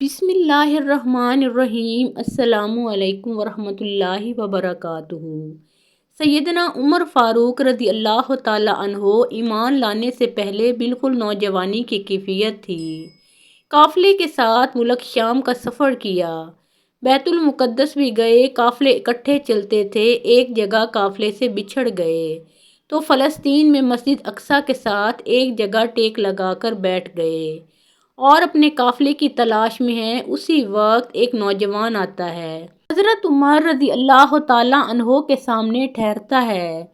بسم اللہ الرحمن الرحیم۔ السلام علیکم ورحمۃ اللہ وبرکاتہ۔ سیدنا عمر فاروق رضی اللہ تعالیٰ عنہ ایمان لانے سے پہلے بالکل نوجوانی کی کیفیت تھی۔ قافلے کے ساتھ ملک شام کا سفر کیا، بیت المقدس بھی گئے۔ قافلے اکٹھے چلتے تھے، ایک جگہ قافلے سے بچھڑ گئے تو فلسطین میں مسجد اقصیٰ کے ساتھ ایک جگہ ٹیک لگا کر بیٹھ گئے اور اپنے قافلے کی تلاش میں ہیں۔ اسی وقت ایک نوجوان آتا ہے، حضرت عمر رضی اللہ تعالیٰ عنہ کے سامنے ٹھہرتا ہے۔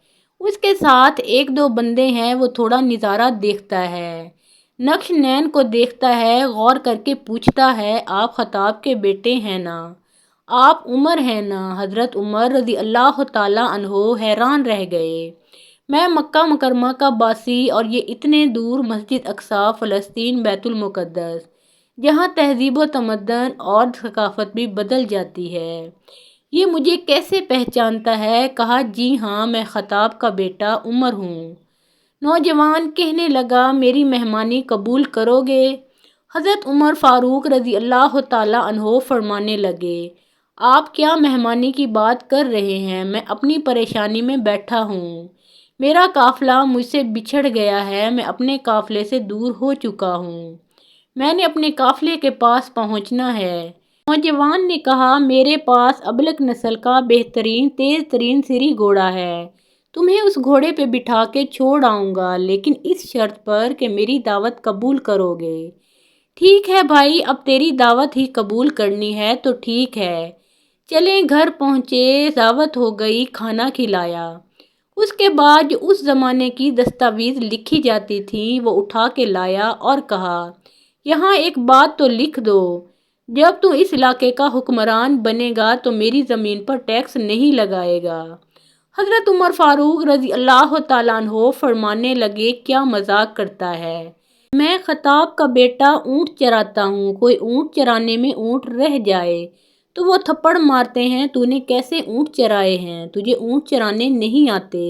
اس کے ساتھ ایک دو بندے ہیں۔ وہ تھوڑا نظارہ دیکھتا ہے، نقش نین کو دیکھتا ہے، غور کر کے پوچھتا ہے، آپ خطاب کے بیٹے ہیں نا؟ آپ عمر ہیں نا؟ حضرت عمر رضی اللہ تعالیٰ عنہ حیران رہ گئے۔ میں مکہ مکرمہ کا باسی اور یہ اتنے دور مسجد اقصیٰ، فلسطین، بیت المقدس، جہاں تہذیب و تمدن اور ثقافت بھی بدل جاتی ہے، یہ مجھے کیسے پہچانتا ہے؟ کہا، جی ہاں، میں خطاب کا بیٹا عمر ہوں۔ نوجوان کہنے لگا، میری مہمانی قبول کرو گے؟ حضرت عمر فاروق رضی اللہ تعالیٰ عنہ فرمانے لگے، آپ کیا مہمانی کی بات کر رہے ہیں؟ میں اپنی پریشانی میں بیٹھا ہوں۔ میرا قافلہ مجھ سے بچھڑ گیا ہے، میں اپنے قافلے سے دور ہو چکا ہوں، میں نے اپنے قافلے کے پاس پہنچنا ہے۔ نوجوان نے کہا، میرے پاس ابلک نسل کا بہترین تیز ترین سری گھوڑا ہے، تمہیں اس گھوڑے پہ بٹھا کے چھوڑ آؤں گا، لیکن اس شرط پر کہ میری دعوت قبول کرو گے۔ ٹھیک ہے بھائی، اب تیری دعوت ہی قبول کرنی ہے تو ٹھیک ہے، چلیں۔ گھر پہنچے، دعوت ہو گئی، کھانا کھلایا۔ اس کے بعد جو اس زمانے کی دستاویز لکھی جاتی تھیں وہ اٹھا کے لایا اور کہا، یہاں ایک بات تو لکھ دو، جب تو اس علاقے کا حکمران بنے گا تو میری زمین پر ٹیکس نہیں لگائے گا۔ حضرت عمر فاروق رضی اللہ تعالیٰ عنہ فرمانے لگے، کیا مذاق کرتا ہے؟ میں خطاب کا بیٹا اونٹ چراتا ہوں، کوئی اونٹ چرانے میں اونٹ رہ جائے تو وہ تھپڑ مارتے ہیں، تو نے کیسے اونٹ چرائے ہیں؟ تجھے اونٹ چرانے نہیں آتے،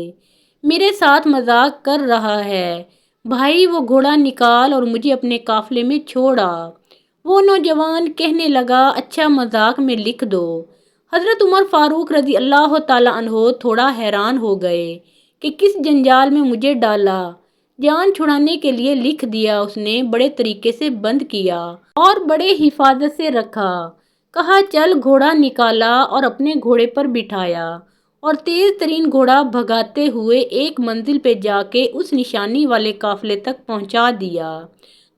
میرے ساتھ مذاق کر رہا ہے؟ بھائی وہ گھوڑا نکال اور مجھے اپنے قافلے میں چھوڑا۔ وہ نوجوان کہنے لگا، اچھا مذاق میں لکھ دو۔ حضرت عمر فاروق رضی اللہ تعالیٰ عنہ تھوڑا حیران ہو گئے کہ کس جنجال میں مجھے ڈالا۔ جان چھڑانے کے لیے لکھ دیا، اس نے بڑے طریقے سے بند کیا اور بڑے حفاظت سے رکھا۔ کہا، چل۔ گھوڑا نکالا اور اپنے گھوڑے پر بٹھایا اور تیز ترین گھوڑا بھگاتے ہوئے ایک منزل پہ جا کے اس نشانی والے قافلے تک پہنچا دیا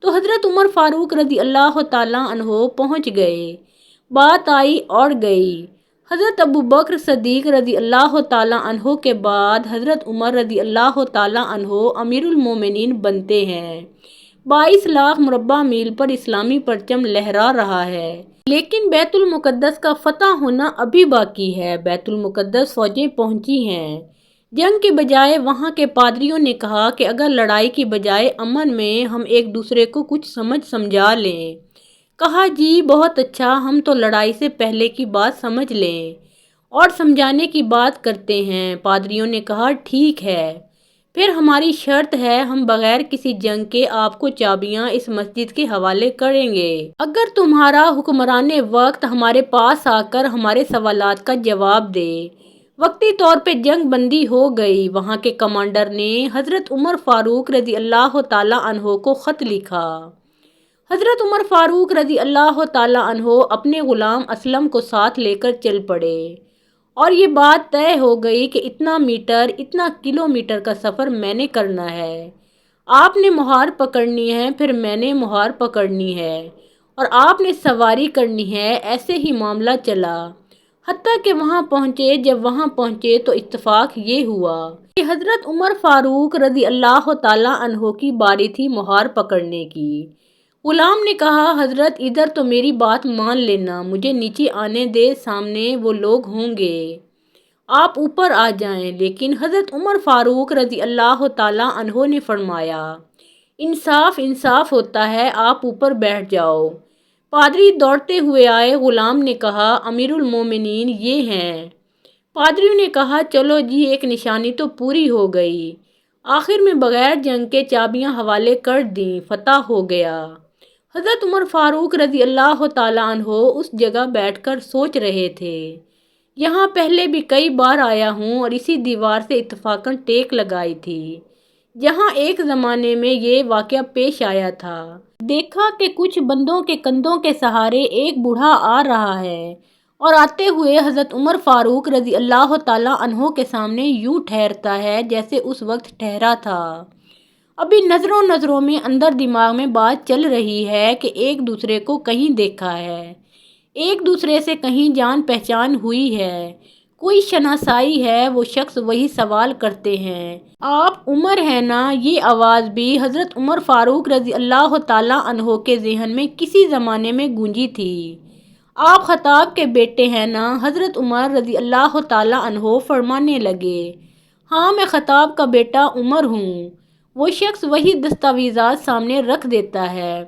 تو حضرت عمر فاروق رضی اللہ تعالیٰ عنہ پہنچ گئے۔ بات آئی اور گئی۔ حضرت ابوبکر صدیق رضی اللہ تعالیٰ عنہ کے بعد حضرت عمر رضی اللہ تعالیٰ عنہ امیر المومنین بنتے ہیں۔ 22 لاکھ مربع میل پر اسلامی پرچم لہرا رہا ہے، لیکن بیت المقدس کا فتح ہونا ابھی باقی ہے۔ بیت المقدس فوجیں پہنچی ہیں، جنگ کے بجائے۔ وہاں کے پادریوں نے کہا کہ اگر لڑائی کی بجائے امن میں ہم ایک دوسرے کو کچھ سمجھا لیں۔ کہا، جی بہت اچھا، ہم تو لڑائی سے پہلے کی بات سمجھ لیں اور سمجھانے کی بات کرتے ہیں۔ پادریوں نے کہا، ٹھیک ہے، پھر ہماری شرط ہے، ہم بغیر کسی جنگ کے آپ کو چابیاں اس مسجد کے حوالے کریں گے اگر تمہارا حکمران وقت ہمارے پاس آ کر ہمارے سوالات کا جواب دے۔ وقتی طور پہ جنگ بندی ہو گئی۔ وہاں کے کمانڈر نے حضرت عمر فاروق رضی اللہ تعالیٰ عنہ کو خط لکھا۔ حضرت عمر فاروق رضی اللہ تعالیٰ عنہ اپنے غلام اسلم کو ساتھ لے کر چل پڑے اور یہ بات طے ہو گئی کہ اتنا میٹر، اتنا کلومیٹر کا سفر میں نے کرنا ہے، آپ نے مہار پکڑنی ہے، پھر میں نے مہار پکڑنی ہے اور آپ نے سواری کرنی ہے۔ ایسے ہی معاملہ چلا حتیٰ کہ وہاں پہنچے۔ جب وہاں پہنچے تو اتفاق یہ ہوا کہ حضرت عمر فاروق رضی اللہ تعالیٰ عنہ کی باری تھی مہار پکڑنے کی۔ غلام نے کہا، حضرت ادھر تو میری بات مان لینا، مجھے نیچے آنے دے، سامنے وہ لوگ ہوں گے، آپ اوپر آ جائیں۔ لیکن حضرت عمر فاروق رضی اللہ تعالیٰ عنہ نے فرمایا، انصاف انصاف ہوتا ہے، آپ اوپر بیٹھ جاؤ۔ پادری دوڑتے ہوئے آئے۔ غلام نے کہا، امیر المومنین یہ ہیں۔ پادریوں نے کہا، چلو جی، ایک نشانی تو پوری ہو گئی، آخر میں بغیر جنگ کے چابیاں حوالے کر دیں، فتح ہو گیا۔ حضرت عمر فاروق رضی اللہ تعالیٰ عنہ اس جگہ بیٹھ کر سوچ رہے تھے، یہاں پہلے بھی کئی بار آیا ہوں اور اسی دیوار سے اتفاقاً ٹیک لگائی تھی جہاں ایک زمانے میں یہ واقعہ پیش آیا تھا۔ دیکھا کہ کچھ بندوں کے کندھوں کے سہارے ایک بوڑھا آ رہا ہے اور آتے ہوئے حضرت عمر فاروق رضی اللہ تعالیٰ عنہ کے سامنے یوں ٹھہرتا ہے جیسے اس وقت ٹھہرا تھا۔ ابھی نظروں میں اندر دماغ میں بات چل رہی ہے کہ ایک دوسرے کو کہیں دیکھا ہے، ایک دوسرے سے کہیں جان پہچان ہوئی ہے، کوئی شناسائی ہے، وہ شخص وہی سوال کرتے ہیں، آپ عمر ہیں نا؟ یہ آواز بھی حضرت عمر فاروق رضی اللہ تعالیٰ عنہ کے ذہن میں کسی زمانے میں گونجی تھی۔ آپ خطاب کے بیٹے ہیں نا؟ حضرت عمر رضی اللہ تعالیٰ عنہ فرمانے لگے، ہاں میں خطاب کا بیٹا عمر ہوں۔ وہ شخص وہی دستاویزات سامنے رکھ دیتا ہے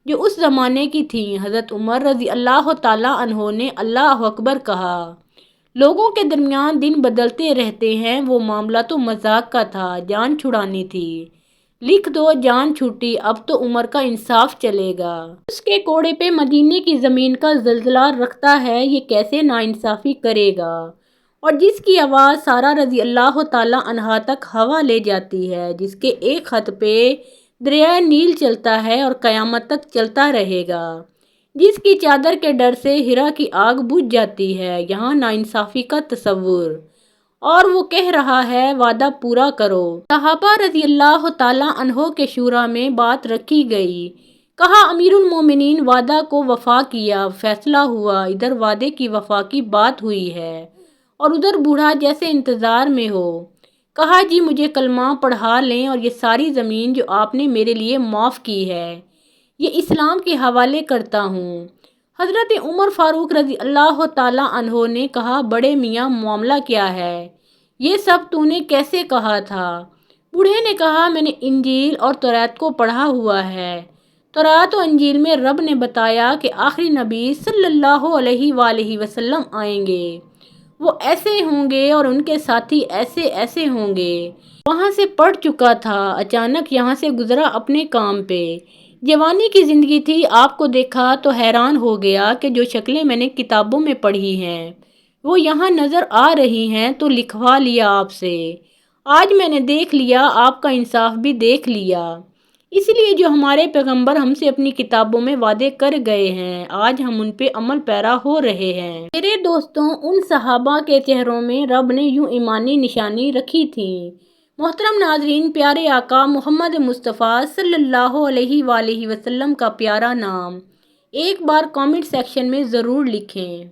جو اس زمانے کی تھیں۔ حضرت عمر رضی اللہ تعالیٰ عنہ نے اللہ اکبر کہا۔ لوگوں کے درمیان دن بدلتے رہتے ہیں، وہ معاملہ تو مذاق کا تھا، جان چھڑانی تھی، لکھ دو جان چھوٹی، اب تو عمر کا انصاف چلے گا۔ اس کے کوڑے پہ مدینے کی زمین کا زلزلہ رکھتا ہے، یہ کیسے ناانصافی کرے گا؟ اور جس کی آواز سارہ رضی اللہ تعالیٰ عنہا تک ہوا لے جاتی ہے، جس کے ایک خط پہ دریائے نیل چلتا ہے اور قیامت تک چلتا رہے گا، جس کی چادر کے ڈر سے ہرا کی آگ بجھ جاتی ہے، یہاں ناانصافی کا تصور، اور وہ کہہ رہا ہے وعدہ پورا کرو۔ صحابہ رضی اللہ تعالیٰ عنہ کے شورا میں بات رکھی گئی، کہا امیر المومنین وعدہ کو وفا کیا، فیصلہ ہوا، ادھر وعدے کی وفا کی بات ہوئی ہے اور ادھر بوڑھا جیسے انتظار میں ہو۔ کہا جی مجھے کلمہ پڑھا لیں اور یہ ساری زمین جو آپ نے میرے لیے معاف کی ہے یہ اسلام کے حوالے کرتا ہوں۔ حضرت عمر فاروق رضی اللہ تعالیٰ عنہ نے کہا بڑے میاں معاملہ کیا ہے؟ یہ سب تو نے کیسے کہا تھا؟ بوڑھے نے کہا میں نے انجیل اور توریت کو پڑھا ہوا ہے۔ توریت و انجیل میں رب نے بتایا کہ آخری نبی صلی اللہ علیہ وآلہ وسلم آئیں گے، وہ ایسے ہوں گے اور ان کے ساتھی ایسے ہوں گے۔ وہاں سے پڑھ چکا تھا، اچانک یہاں سے گزرا اپنے کام پہ، جوانی کی زندگی تھی، آپ کو دیکھا تو حیران ہو گیا کہ جو شکلیں میں نے کتابوں میں پڑھی ہیں وہ یہاں نظر آ رہی ہیں، تو لکھوا لیا آپ سے۔ آج میں نے دیکھ لیا، آپ کا انصاف بھی دیکھ لیا، اس لیے جو ہمارے پیغمبر ہم سے اپنی کتابوں میں وعدے کر گئے ہیں آج ہم ان پہ عمل پیرا ہو رہے ہیں۔ میرے دوستوں، ان صحابہ کے چہروں میں رب نے یوں ایمانی نشانی رکھی تھی۔ محترم ناظرین، پیارے آقا محمد مصطفیٰ صلی اللہ علیہ وآلہ وسلم کا پیارا نام ایک بار کامنٹ سیکشن میں ضرور لکھیں۔